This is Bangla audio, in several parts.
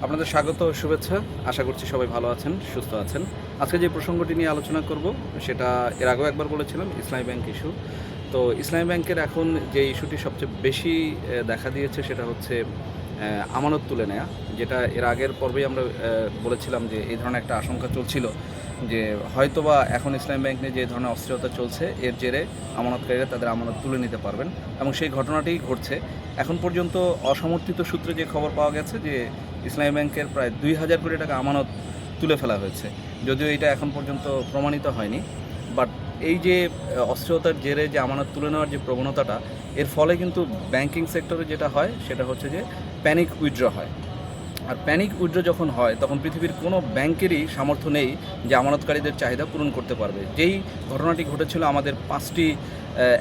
আপনাদের স্বাগত ও শুভেচ্ছা। আশা করছি সবাই ভালো আছেন, সুস্থ আছেন। আজকে যে প্রসঙ্গটি নিয়ে আলোচনা করব সেটা এর আগেও একবার বলেছিলাম, ইসলামী ব্যাংক ইস্যু। তো ইসলামী ব্যাংকের এখন যে ইস্যুটি সবচেয়ে বেশি দেখা দিয়েছে সেটা হচ্ছে আমানত তুলে নেয়া, যেটা এর আগের পর্বেই আমরা বলেছিলাম যে এই ধরনের একটা আশঙ্কা চলছিল যে হয়তোবা এখন ইসলামী ব্যাংক নিয়ে যে ধরনের অস্থিরতা চলছে এর জেরে আমানতকারীরা তাদের আমানত তুলে নিতে পারবেন, এবং সেই ঘটনাটিই ঘটছে। এখন পর্যন্ত অসমর্থিত সূত্রে যে খবর পাওয়া গেছে যে ইসলামী ব্যাংকের প্রায় ২,০০০ কোটি টাকা আমানত তুলে ফেলা হয়েছে, যদিও এটা এখন পর্যন্ত প্রমাণিত হয়নি। বাট এই যে অস্থিরতার জেরে যে আমানত তুলে নেওয়ার যে প্রবণতাটা, এর ফলে কিন্তু ব্যাংকিং সেক্টরে যেটা হয় সেটা হচ্ছে যে প্যানিক উইথড্র হয়। আর প্যানিক উইথড্র যখন হয় তখন পৃথিবীর কোনো ব্যাংকেরই সামর্থ্য নেই যে আমানতকারীদের চাহিদা পূরণ করতে পারবে। যেই ঘটনাটি ঘটেছিল আমাদের ৫টি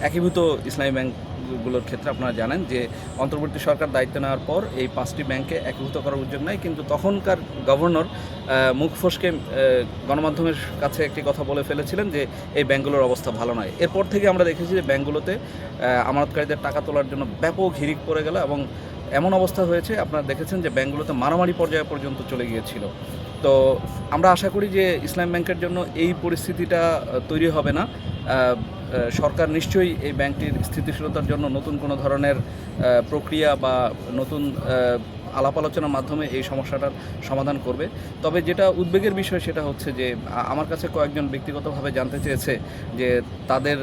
একীভূত ইসলামী ব্যাংকগুলোর ক্ষেত্রে, আপনারা জানেন যে অন্তর্বর্তী সরকার দায়িত্ব নেওয়ার পর এই ৫টি ব্যাংকে একীভূত করার উদ্যোগ নেয়, কিন্তু তখনকার গভর্নর মুখ ফসকে গণমাধ্যমের কাছে একটি কথা বলে ফেলেছিলেন যে এই ব্যাংকগুলোর অবস্থা ভালো নয়। এরপর থেকে আমরা দেখেছি যে ব্যাংকগুলোতে আমানতকারীদের টাকা তোলার জন্য ব্যাপক হিড়িক পড়ে গেল, এবং এমন অবস্থা হয়েছে আপনারা দেখেছেন যে ব্যাংকগুলোতে মারামারি পর্যায়ে পর্যন্ত চলে গিয়েছিল। তো আমরা আশা করি যে ইসলাম ব্যাংকের জন্য এই পরিস্থিতিটা তৈরি হবে না। সরকার নিশ্চয়ই এই ব্যাংকটির স্থিতিশীলতার জন্য নতুন কোনো ধরনের প্রক্রিয়া বা নতুন আলাপ আলোচনার মাধ্যমে এই সমস্যাটার সমাধান করবে। তবে যেটা উদ্বেগের বিষয় সেটা হচ্ছে যে আমার কাছে কয়েকজন ব্যক্তিগতভাবে জানতে চেয়েছে যে তাদের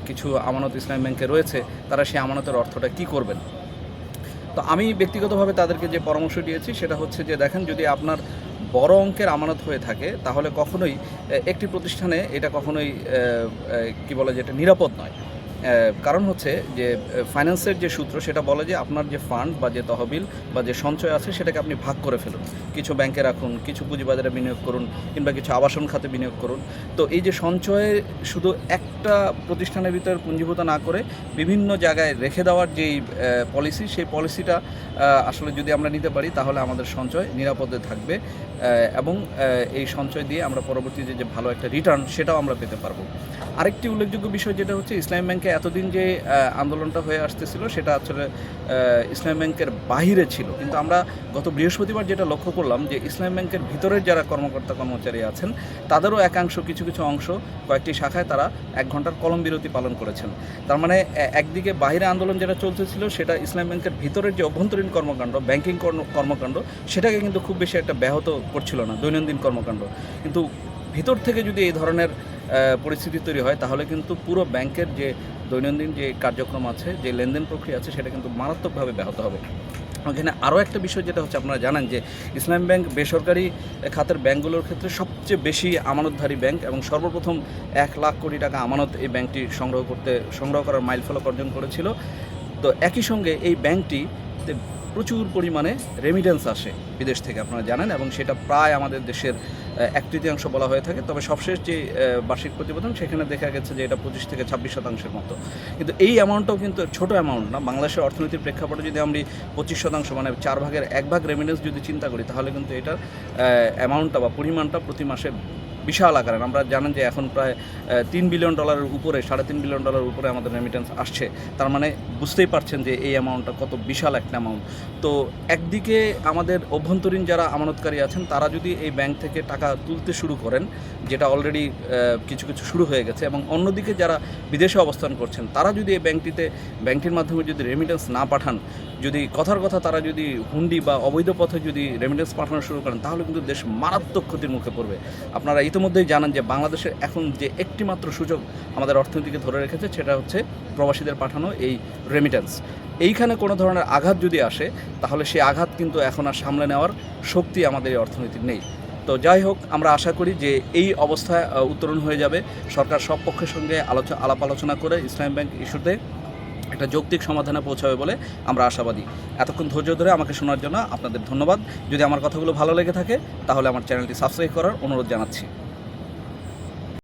কিছু আমানত ইসলাম ব্যাংকে রয়েছে, তারা সেই আমানতের অর্থটা কী করবেন। তো আমি ব্যক্তিগতভাবে তাদেরকে যে পরামর্শ দিয়েছি সেটা হচ্ছে যে দেখেন, যদি আপনার বড় অঙ্কের আমানত হয়ে থাকে তাহলে কখনোই একটি প্রতিষ্ঠানে এটা কখনোই কি বলে যে এটা নিরাপদ নয়। কারণ হচ্ছে যে ফাইন্যান্সের যে সূত্র সেটা বলে যে আপনার যে ফান্ড বা যে তহবিল বা যে সঞ্চয় আছে সেটাকে আপনি ভাগ করে ফেলুন, কিছু ব্যাংকে রাখুন, কিছু পুঁজিবাজারে বিনিয়োগ করুন, কিংবা কিছু আবাসন খাতে বিনিয়োগ করুন। তো এই যে সঞ্চয়ে শুধু একটা প্রতিষ্ঠানের ভিতরে পুঞ্জীভূত না করে বিভিন্ন জায়গায় রেখে দেওয়ার যেই পলিসি, সেই পলিসিটা আসলে যদি আমরা নিতে পারি তাহলে আমাদের সঞ্চয় নিরাপদে থাকবে, এবং এই সঞ্চয় দিয়ে আমরা পরবর্তীতে যে ভালো একটা রিটার্ন সেটাও আমরা পেতে পারবো। আরেকটি উল্লেখযোগ্য বিষয় যেটা হচ্ছে, ইসলামী ব্যাংকে এতদিন যে আন্দোলনটা হয়ে আসতেছিল সেটা আসলে ইসলামী ব্যাংকের বাহিরে ছিল, কিন্তু আমরা গত বৃহস্পতিবার যেটা লক্ষ্য করলাম যে ইসলামী ব্যাংকের ভিতরের যারা কর্মকর্তা কর্মচারী আছেন তাদেরও একাংশ কিছু কিছু অংশ কয়েকটি শাখায় তারা ১ ঘন্টার কলম বিরতি পালন করেছেন। তার মানে একদিকে বাহিরে আন্দোলন যেটা চলতেছিল সেটা ইসলামী ব্যাংকের ভিতরের যে অভ্যন্তরীণ কর্মকাণ্ড, ব্যাংকিং কর্মকাণ্ড, সেটাকে কিন্তু খুব বেশি একটা ব্যাহত করছিল না, দৈনন্দিন কর্মকাণ্ড। কিন্তু ভিতর থেকে যদি এই ধরনের পরিস্থিতি তৈরি হয় তাহলে কিন্তু পুরো ব্যাংকের যে দৈনন্দিন যে কার্যক্রম আছে, যে লেনদেন প্রক্রিয়া আছে, সেটা কিন্তু মারাত্মকভাবে ব্যাহত হবে। এখানে আরও একটা বিষয় যেটা হচ্ছে, আপনারা জানেন যে ইসলাম ব্যাংক বেসরকারি খাতের ব্যাংকগুলোর ক্ষেত্রে সবচেয়ে বেশি আমানতধারী ব্যাংক, এবং সর্বপ্রথম ১,০০,০০০ কোটি টাকা আমানত এই ব্যাংকটি সংগ্রহ করার মাইলফলক অর্জন করেছিল। তো একই সঙ্গে এই ব্যাংকটিতে প্রচুর পরিমাণে রেমিটেন্স আসে বিদেশ থেকে, আপনারা জানেন, এবং সেটা প্রায় আমাদের দেশের ১/৩ বলা হয়ে থাকে। তবে সবশেষ যে বার্ষিক প্রতিবেদন সেখানে দেখা গেছে যে এটা ২৫ থেকে ২৬% মতো। কিন্তু এই অ্যামাউন্টটাও কিন্তু ছোটো অ্যামাউন্ট না। বাংলাদেশের অর্থনীতির প্রেক্ষাপটে যদি আমরা ২৫%, মানে ৪ ভাগের ১ ভাগ রেমিটেন্স যদি চিন্তা করি তাহলে কিন্তু এটার অ্যামাউন্টটা বা পরিমাণটা প্রতি মাসে বিশাল আকারের। আমরা জানেন যে এখন প্রায় $৩ বিলিয়ন উপরে, $৩.৫ বিলিয়ন উপরে আমাদের রেমিটেন্স আসছে। তার মানে বুঝতেই পারছেন যে এই অ্যামাউন্টটা কত বিশাল একটা অ্যামাউন্ট। তো একদিকে আমাদের অভ্যন্তরীণ যারা আমানতকারী আছেন তারা যদি এই ব্যাংক থেকে টাকা তুলতে শুরু করেন, যেটা অলরেডি কিছু কিছু শুরু হয়ে গেছে, এবং অন্যদিকে যারা বিদেশে অবস্থান করছেন তারা যদি এই ব্যাংকটির মাধ্যমে যদি রেমিটেন্স না পাঠান, যদি কথার কথা তারা যদি হুন্ডি বা অবৈধ পথে যদি রেমিটেন্স পাঠানো শুরু করেন তাহলে কিন্তু দেশ মারাত্মক ক্ষতির মুখে পড়বে। আপনারা ইতিমধ্যেই জানেন যে বাংলাদেশের এখন যে একটি মাত্র সুযোগ আমাদের অর্থনীতিকে ধরে রেখেছে সেটা হচ্ছে প্রবাসীদের পাঠানো এই রেমিটেন্স। এইখানে কোনো ধরনের আঘাত যদি আসে তাহলে সেই আঘাত কিন্তু এখন আর সামলে নেওয়ার শক্তি আমাদের এই অর্থনীতির নেই। তো যাই হোক, আমরা আশা করি যে এই অবস্থায় উত্তরণ হয়ে যাবে। সরকার সব পক্ষের সঙ্গে আলাপ আলোচনা করে ইসলামী ব্যাংক ইস্যুতে একটা যৌক্তিক সমাধানে পৌঁছাবে বলে আমরা আশাবাদী। এতক্ষণ ধৈর্য ধরে আমাকে শোনার জন্য আপনাদের ধন্যবাদ। যদি আমার কথাগুলো ভালো লেগে থাকে তাহলে আমার চ্যানেলটি সাবস্ক্রাইব করার অনুরোধ জানাচ্ছি।